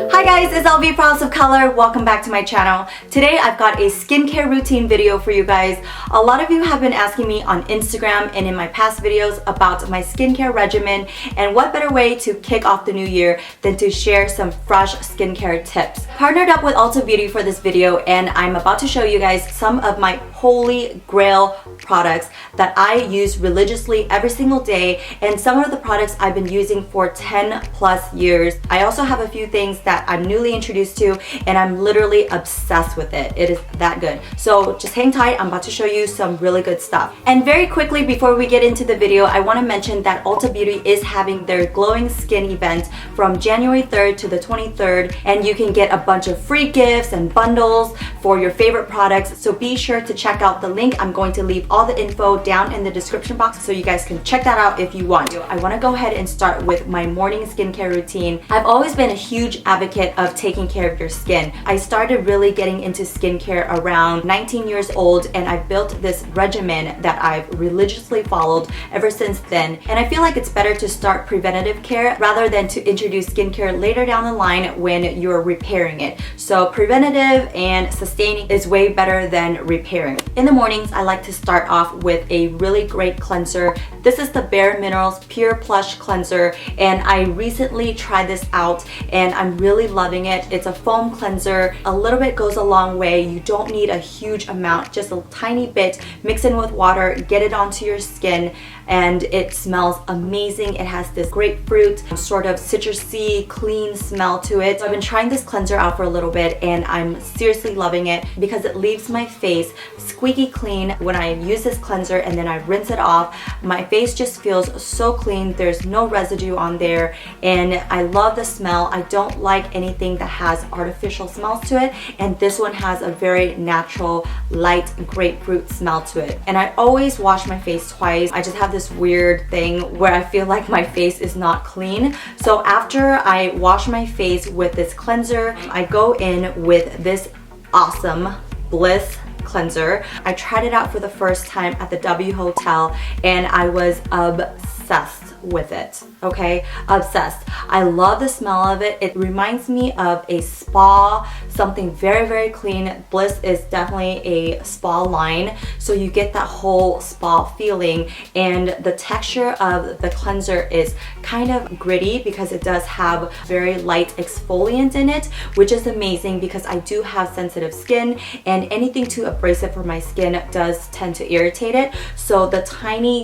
Hi guys, it's LV Promise of Color. Welcome back to my channel. Today I've got a skincare routine video for you guys. A lot of you have been asking me on Instagram and in my past videos about my skincare regimen, and what better way to kick off the new year than to share some fresh skincare tips. Partnered up with Ulta Beauty for this video, and I'm about to show you guys some of my holy grail products that I use religiously every single day, and some of the products I've been using for 10 plus years. I also have a few things that I'm newly introduced to, and I'm literally obsessed with it. It is that good. So just hang tight, I'm about to show you some really good stuff. And very quickly before we get into the video, I want to mention that Ulta Beauty is having their glowing skin event from January 3rd to the 23rd, and you can get a bunch of free gifts and bundles for your favorite products. So be sure to check out the link. I'm going to leave all the info down in the description box so you guys can check that out if you want to. I want to go ahead and start with my morning skincare routine. I've always been a huge advocate of taking care of your skin. I started really getting into skincare around 19 years old, and I've built this regimen that I've religiously followed ever since then. And I feel like it's better to start preventative care rather than to introduce skincare later down the line when you're repairing it. So preventative and sustaining is way better than repairing. In the mornings, I like to start off with a really great cleanser. This is the Bare Minerals Pure Plush Cleanser, and I recently tried this out and I'm really loving it. It's a foam cleanser. A little bit goes a long way. You don't need a huge amount, just a tiny bit. Mix in with water, get it onto your skin, and it smells amazing. It has this grapefruit, sort of citrusy, clean smell to it. So I've been trying this cleanser out for a little bit, and I'm seriously loving it because it leaves my face squeaky clean when I use this cleanser, and then I rinse it off. My face just feels so clean. There's no residue on there, and I love the smell. I don't like anything that has artificial smells to it, and this one has a very natural, light grapefruit smell to it. And I always wash my face twice. I just have this weird thing where I feel like my face is not clean. So after I wash my face with this cleanser, I go in with this awesome Bliss cleanser. I tried it out for the first time at the W Hotel, and I was obsessed with it. Okay, obsessed. I love the smell of it. It reminds me of a spa, something very, very clean. Bliss is definitely a spa line, so you get that whole spa feeling, and the texture of the cleanser is kind of gritty because it does have very light exfoliant in it, which is amazing because I do have sensitive skin, and anything too abrasive for my skin does tend to irritate it. So the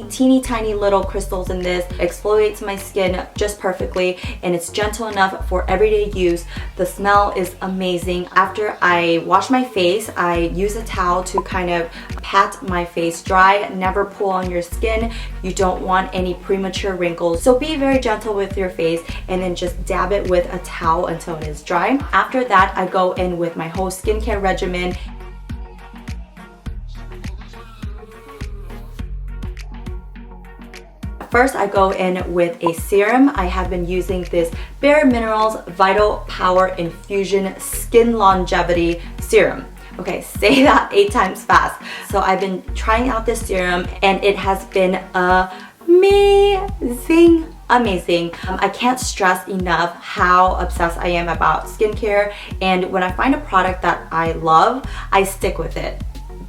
teeny tiny little crystals in this exfoliates my skin just perfectly, and it's gentle enough for everyday use. The smell is amazing. After I wash my face, I use a towel to kind of pat my face dry. Never pull on your skin. You don't want any premature wrinkles, so be very gentle with your face, and then just dab it with a towel until it is dry. After that, I go in with my whole skincare regimen. First, I go in with a serum. I have been using this Bare Minerals Vital Power Infusion Skin Longevity Serum. Okay, say that 8 times fast. So I've been trying out this serum, and it has been amazing. I can't stress enough how obsessed I am about skincare, and when I find a product that I love, I stick with it.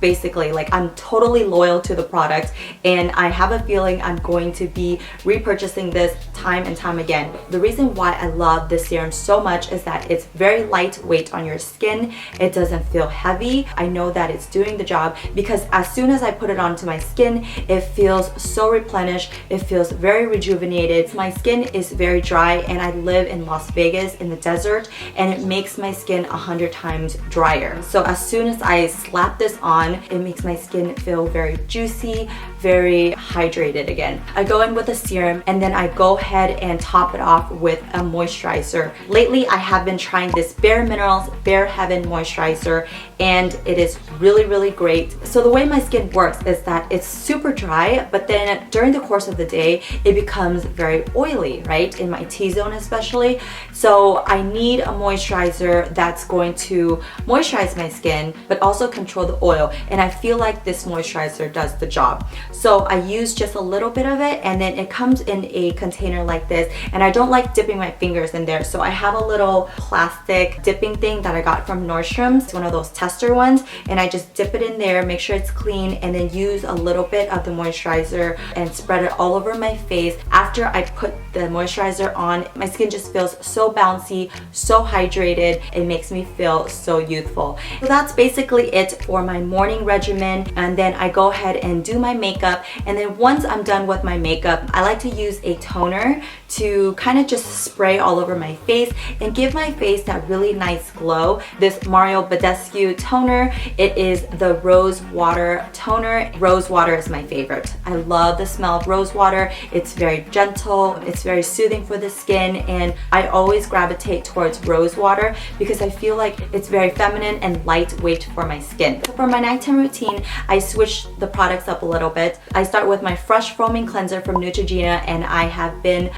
Basically, like, I'm totally loyal to the product, and I have a feeling I'm going to be repurchasing this time and time again. The reason why I love this serum so much is that it's very lightweight on your skin. It doesn't feel heavy. I know that it's doing the job because as soon as I put it onto my skin, it feels so replenished. It feels very rejuvenated. My skin is very dry, and I live in Las Vegas in the desert, and it makes my skin 100 times drier. So as soon as I slap this on, it makes my skin feel very juicy, very hydrated again. I go in with a serum, and then I go ahead and top it off with a moisturizer. Lately, I have been trying this Bare Minerals Bare Heaven moisturizer, and it is really, really great. So the way my skin works is that it's super dry, but then during the course of the day, it becomes very oily, right? In my T-zone especially. So I need a moisturizer that's going to moisturize my skin, but also control the oil. and I feel like this moisturizer does the job. So I use just a little bit of it, and then it comes in a container like this, and I don't like dipping my fingers in there, so I have a little plastic dipping thing that I got from Nordstrom's. It's one of those tester ones, and I just dip it in there, make sure it's clean, and then use a little bit of the moisturizer and spread it all over my face. After I put the moisturizer on, my skin just feels so bouncy, so hydrated. It makes me feel so youthful. So that's basically it for my morning regimen, and then I go ahead and do my makeup, and then once I'm done with my makeup, I like to use a toner to kind of just spray all over my face and give my face that really nice glow. This Mario Badescu toner, it is the rose water toner. Rose water is my favorite. I love the smell of rose water. It's very gentle, it's very soothing for the skin, and I always gravitate towards rose water because I feel like it's very feminine and lightweight for my skin. For my nighttime routine, I switch the products up a little bit. I start with my Fresh Foaming Cleanser from Neutrogena, and I have been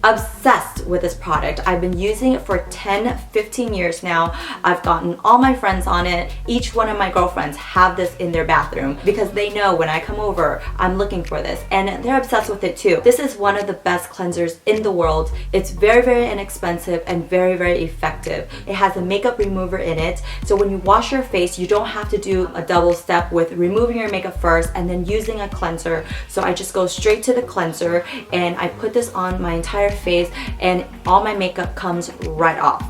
obsessed with this product. I've been using it for 10-15 years now. I've gotten all my friends on it. Each one of my girlfriends have this in their bathroom because they know when I come over I'm looking for this, and they're obsessed with it too. This is one of the best cleansers in the world. It's very, very inexpensive and very, very effective. It has a makeup remover in it, so when you wash your face you don't have to do a double step with removing your makeup first and then using a cleanser. So I just go straight to the cleanser, and I put this on my entire face, and all my makeup comes right off.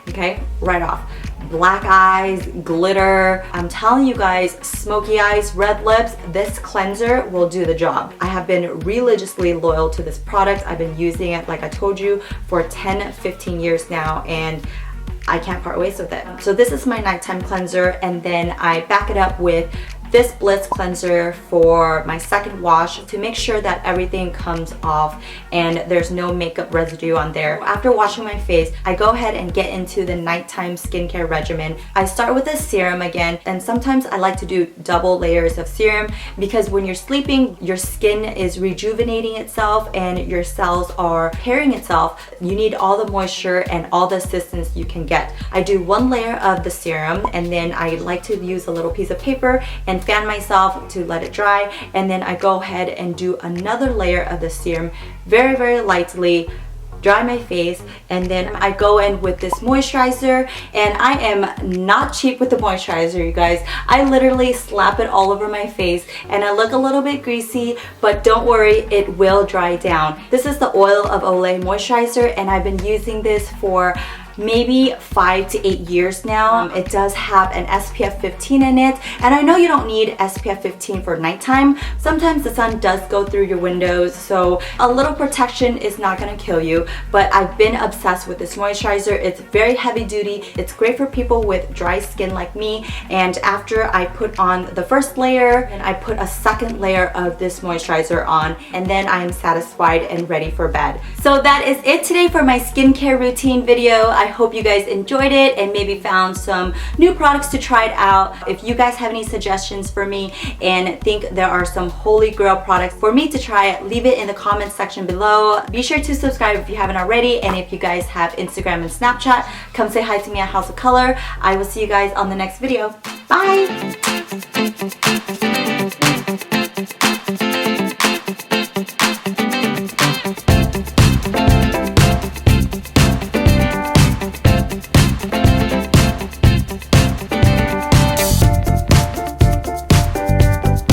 Okay, right off. Black eyes, glitter, I'm telling you guys, smoky eyes, red lips, this cleanser will do the job. I have been religiously loyal to this product. I've been using it, like I told you, for 10-15 years now, and I can't part ways with it. So this is my nighttime cleanser, and then I back it up with this Bliss cleanser for my second wash to make sure that everything comes off and there's no makeup residue on there. After washing my face, I go ahead and get into the nighttime skincare regimen. I start with a serum again, and sometimes I like to do double layers of serum because when you're sleeping, your skin is rejuvenating itself and your cells are repairing itself. You need all the moisture and all the assistance you can get. I do one layer of the serum, and then I like to use a little piece of paper and fan myself to let it dry, and then I go ahead and do another layer of the serum very, very lightly, dry my face, and then I go in with this moisturizer, and I am not cheap with the moisturizer, you guys. I literally slap it all over my face, and I look a little bit greasy, but don't worry, it will dry down. This is the Oil of Olay moisturizer, and I've been using this for maybe 5 to 8 years now. It does have an SPF 15 in it, and I know you don't need SPF 15 for nighttime. Sometimes the sun does go through your windows, so a little protection is not gonna kill you, but I've been obsessed with this moisturizer. It's very heavy duty. It's great for people with dry skin like me, and after I put on the first layer, and I put a second layer of this moisturizer on, and then I am satisfied and ready for bed. So that is it today for my skincare routine video. I hope you guys enjoyed it and maybe found some new products to try it out. If you guys have any suggestions for me and think there are some holy grail products for me to try, leave it in the comments section below. Be sure to subscribe if you haven't already, and if you guys have Instagram and Snapchat, come say hi to me at House of Color. I will see you guys on the next video. Bye!